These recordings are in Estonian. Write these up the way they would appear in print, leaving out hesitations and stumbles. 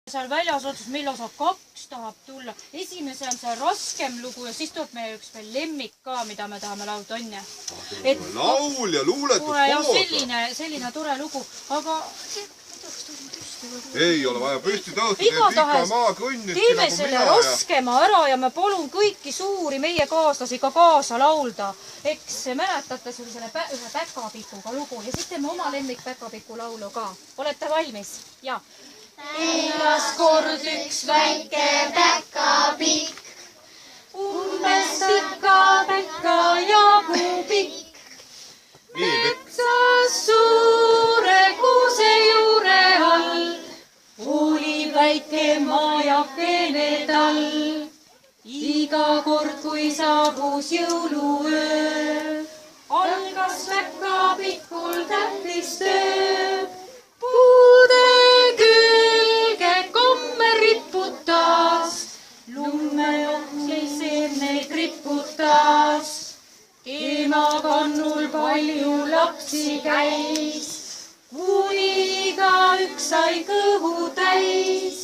seal väljas otsus, meil osa 2 tahab tulla. Esimese on see raskem lugu ja siis tuleb meie üks veel lemmik ka, mida me tahame laulda, on ju. Laul ja luuletus koos. Selline tore lugu, aga ei ole vaja püsti tõusta, igatahes teeme selle raskema ära ja ma palun kõiki suuri meie kaaslasi ka kaasa laulda. Eks mäletate selle ühe päkapikuga lugu ja siis teeme oma lemmik päkapiku laulu ka. Olete valmis? Ja. Elas kord üks väike päkapikk, umbes päka jagu pikk. Metsas suure kuuse juure all oli väike majakene tal. Iga kord, kui saabus jõuluöö, algas päkapikul tähtis töö. Puude külge komme riputas, lummeokslis seemneid riputas. Keemakannul palju lapsi käis, kuni igaüks sai kõhu täis.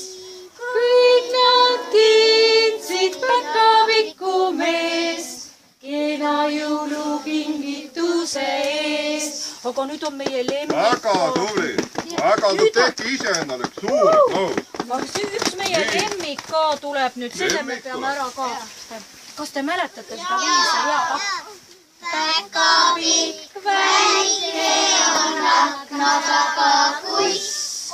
Kõik nad kiitsid päkapiku meest kena jõulukingituse eest. Aga nüüd on meie lemmik. Väga tubli. Väga tubli. Tehke ise endale üks suur nõus. Üks meie lemmik ka tuleb nüüd. Selle me peame ära ka. Kas te mäletate seda viise? Päkapikk väike on akna taga kuss,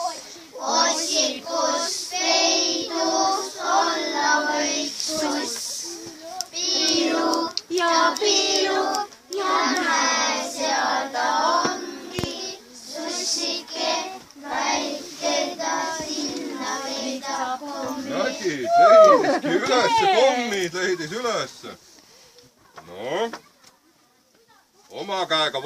otsib, kus peidus olla võiks suss. Piilu ja näe, seal ta ongi, sussike väike ta sinna veidab kommi. Nägid, leidiski ülesse, kommid leidis ülesse. No. Oma käega